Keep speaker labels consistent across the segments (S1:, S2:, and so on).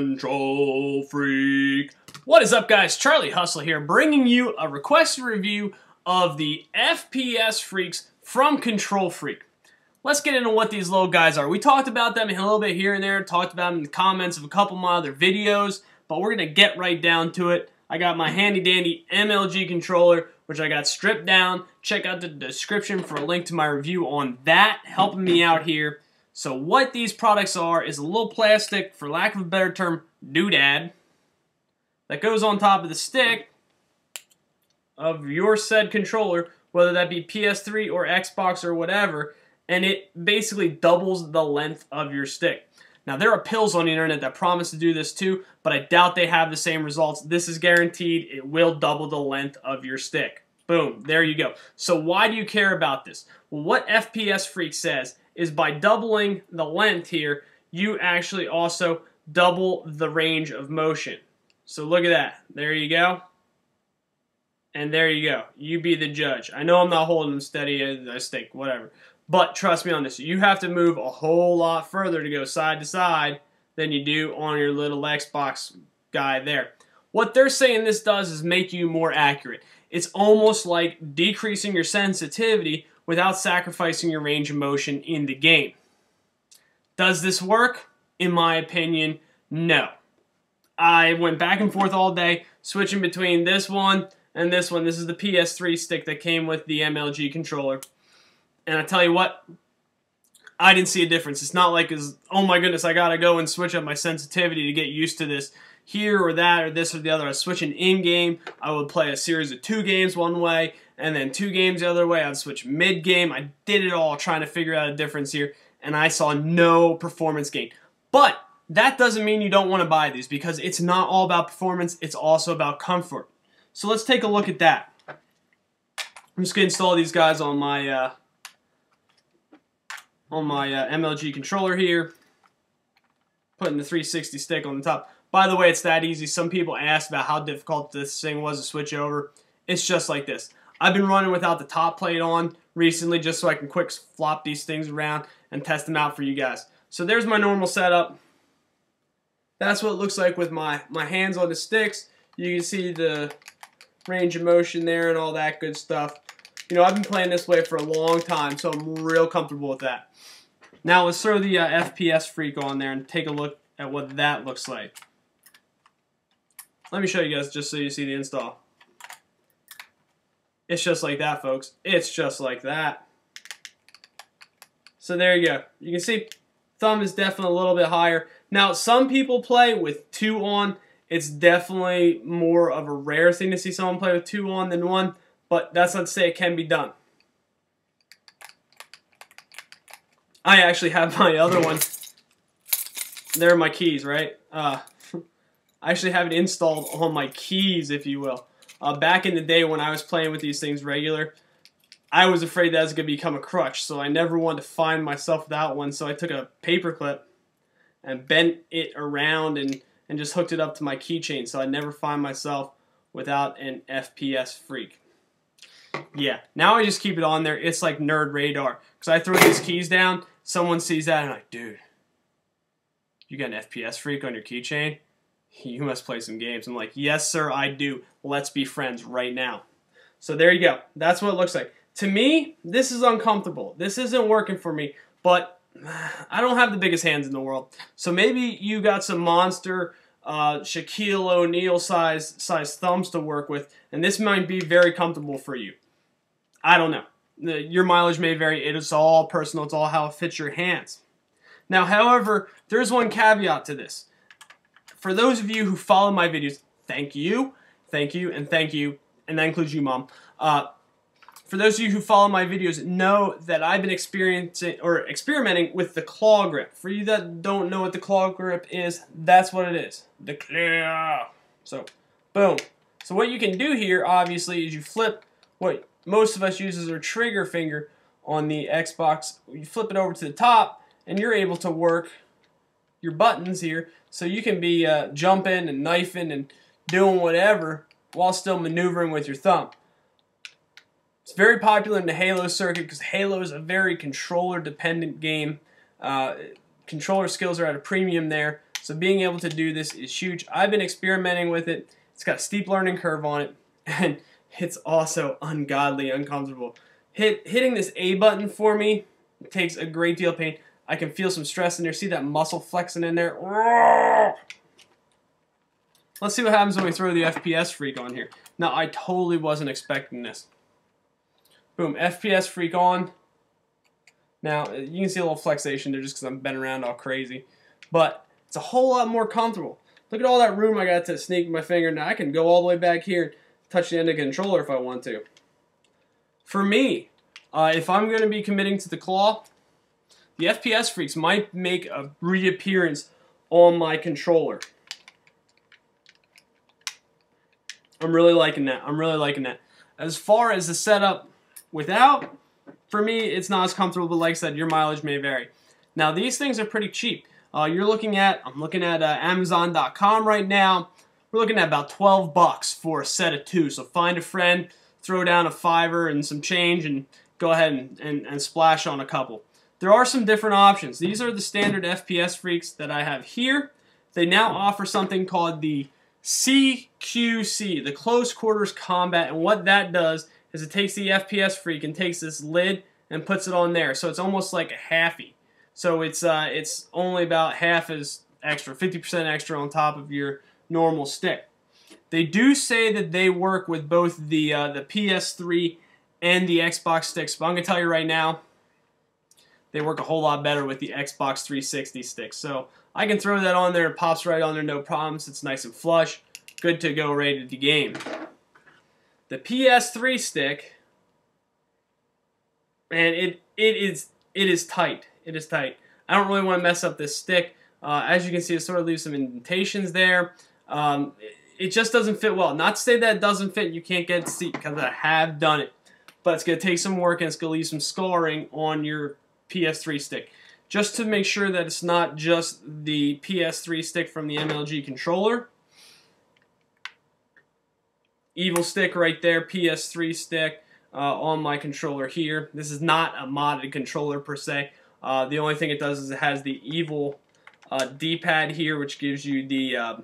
S1: Control Freak. What is up, guys? Charlie Hustle here, bringing you a requested review of the FPS Freaks from Control Freak. Let's get into what these little guys are. We talked about them a little bit here and there, talked about them in the comments of a couple of my other videos, but we're going to get right down to it. I got my handy-dandy MLG controller, which I got stripped down. Check out the description for a link to my review on that, helping me out here. So what these products are is a little plastic, for lack of a better term, doodad, that goes on top of the stick of your said controller, whether that be PS3 or Xbox or whatever, and it basically doubles the length of your stick. Now, there are pills on the internet that promise to do this too, but I doubt they have the same results. This is guaranteed. It will double the length of your stick. Boom, there you go. So why do you care about this? Well, what FPS Freak says is by doubling the length here, you actually also double the range of motion. So look at that. There you go. And there you go. You be the judge. I know I'm not holding them steady as a stick, whatever. But trust me on this. You have to move a whole lot further to go side to side than you do on your little Xbox guy there. What they're saying this does is make you more accurate. It's almost like decreasing your sensitivity without sacrificing your range of motion in the game. Does this work? In my opinion, no. I went back and forth all day, switching between this one and this one. This is the PS3 stick that came with the MLG controller. And I tell you what, I didn't see a difference. It's not like, oh my goodness, I gotta go and switch up my sensitivity to get used to this here or that or this or the other. I was switching in-game. I would play a series of 2 games one way and then 2 games the other way. I'd switch mid-game. I did it all trying to figure out a difference here, and I saw no performance gain. But that doesn't mean you don't want to buy these, because it's not all about performance. It's also about comfort. So let's take a look at that. I'm just going to install these guys on my MLG controller here, putting the 360 stick on the top. By the way, it's that easy. Some people asked about how difficult this thing was to switch over. It's just like this. I've been running without the top plate on recently just so I can quick flop these things around and test them out for you guys. So there's my normal setup. That's what it looks like with my hands on the sticks. You can see the range of motion there and all that good stuff. You know, I've been playing this way for a long time, so I'm real comfortable with that. Now let's throw the FPS Freak on there and take a look at what that looks like. Let me show you guys just so you see the install. It's just like that, folks. It's just like that. So there you go. You can see thumb is definitely a little bit higher. Now, some people play with 2 on. It's definitely more of a rare thing to see someone play with 2 on than 1, but that's not to say it can be done. I actually have my other one. There are my keys, right? I actually have it installed on my keys, if you will. Back in the day when I was playing with these things regular, I was afraid that was going to become a crutch, so I never wanted to find myself without one, so I took a paper clip and bent it around and just hooked it up to my keychain, so I never find myself without an FPS Freak. Yeah, now I just keep it on there. It's like nerd radar, because I throw these keys down, someone sees that and like, dude, you got an FPS Freak on your keychain? You must play some games. I'm like, yes, sir, I do. Let's be friends right now. So there you go. That's what it looks like. To me, this is uncomfortable. This isn't working for me, but I don't have the biggest hands in the world. So maybe you got some monster Shaquille O'Neal size thumbs to work with, and this might be very comfortable for you. I don't know. Your mileage may vary. It is all personal. It's all how it fits your hands. Now, however, there's one caveat to this. For those of you who follow my videos, thank you, and thank you, and that includes you, Mom. For those of you who follow my videos, know that I've been experimenting with the claw grip. For you that don't know what the claw grip is, that's what it is. The claw. So, boom. So what you can do here, obviously, is you flip what most of us use as our trigger finger on the Xbox. You flip it over to the top, and you're able to work your buttons here, so you can be jumping and knifing and doing whatever while still maneuvering with your thumb. It's very popular in the Halo circuit because Halo is a very controller-dependent game. Controller skills are at a premium there, So being able to do this is huge. I've been experimenting with it. It's got a steep learning curve on it, and it's also ungodly uncomfortable. Hitting this A button for me takes a great deal of pain. I can feel some stress in there. See that muscle flexing in there? Let's see what happens when we throw the FPS Freak on here. Now, I totally wasn't expecting this. Boom, FPS Freak on. Now, you can see a little flexation there just because I'm bent around all crazy. But it's a whole lot more comfortable. Look at all that room I got to sneak my finger. Now, I can go all the way back here and touch the end of the controller if I want to. For me, if I'm going to be committing to the claw, the FPS Freaks might make a reappearance on my controller. I'm really liking that. I'm really liking that. As far as the setup without, for me, it's not as comfortable, but like I said, your mileage may vary. Now, these things are pretty cheap. I'm looking at Amazon.com right now. We're looking at about 12 bucks for a set of 2. So find a friend, throw down a $5 and some change, and go ahead and splash on a couple. There are some different options. These are the standard FPS Freaks that I have here. They now offer something called the CQC, the Close Quarters Combat, and what that does is it takes the FPS Freak and takes this lid and puts it on there. So it's almost like a halfie. So it's only about half as extra, 50% extra on top of your normal stick. They do say that they work with both the PS3 and the Xbox sticks, but I'm going to tell you right now, they work a whole lot better with the Xbox 360 stick. So I can throw that on there, it pops right on there, no problems. It's nice and flush, good to go, ready to game. The PS3 stick, and it is tight. It is tight. I don't really want to mess up this stick. As you can see, it sort of leaves some indentations there. It just doesn't fit well. Not to say that it doesn't fit, you can't get it to see, because I have done it. But it's going to take some work, and it's going to leave some scarring on your PS3 stick. Just to make sure that it's not just the PS3 stick from the MLG controller. Evil stick right there, PS3 stick on my controller here. This is not a modded controller per se. The only thing it does is it has the Evil D-pad here, which gives you the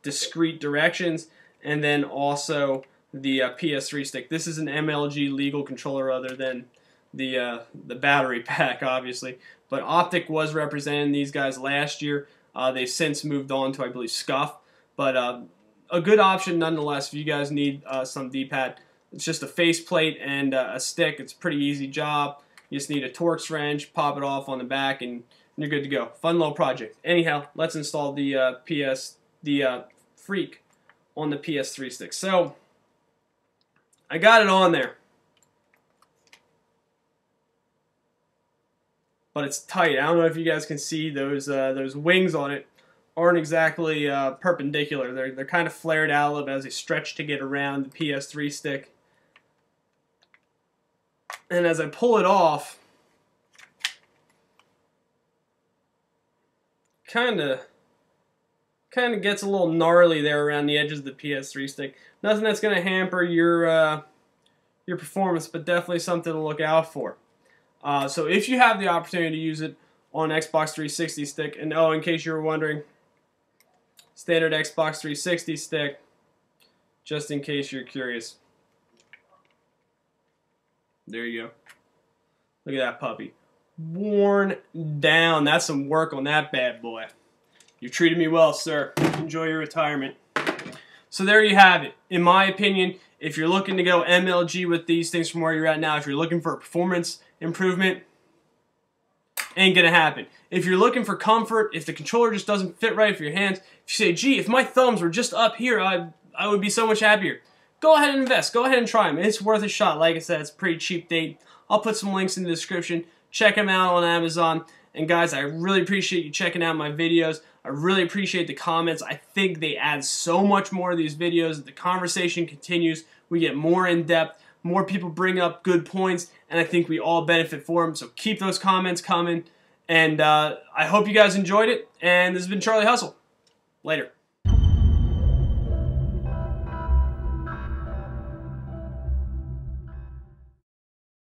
S1: discrete directions, and then also the PS3 stick. This is an MLG legal controller other than the battery pack, obviously. But Optic was representing these guys last year. They've since moved on to, I believe, Scuff. But a good option nonetheless if you guys need some D-pad. It's just a faceplate and a stick. It's a pretty easy job. You just need a Torx wrench, pop it off on the back, and you're good to go. Fun little project. Anyhow, let's install the Freak on the PS3 stick. So I got it on there, but it's tight. I don't know if you guys can see those wings on it aren't exactly perpendicular. They're kind of flared out a little bit as they stretch to get around the PS3 stick. And as I pull it off, kind of gets a little gnarly there around the edges of the PS3 stick. Nothing that's going to hamper your performance, but definitely something to look out for. So if you have the opportunity to use it on Xbox 360 stick, and oh, in case you were wondering, standard Xbox 360 stick, just in case you're curious. There you go. Look at that puppy. Worn down. That's some work on that bad boy. You've treated me well, sir. Enjoy your retirement. So there you have it. In my opinion, if you're looking to go MLG with these things from where you're at now, if you're looking for a performance improvement, ain't gonna happen. If you're looking for comfort, if the controller just doesn't fit right for your hands, if you say, gee, if my thumbs were just up here, I would be so much happier. Go ahead and invest. Go ahead and try them. It's worth a shot. Like I said, it's a pretty cheap date. I'll put some links in the description. Check them out on Amazon. And guys, I really appreciate you checking out my videos. I really appreciate the comments. I think they add so much more to these videos. The conversation continues. We get more in depth. More people bring up good points. And I think we all benefit from them. So keep those comments coming. And I hope you guys enjoyed it. And this has been Charlie Hustle. Later.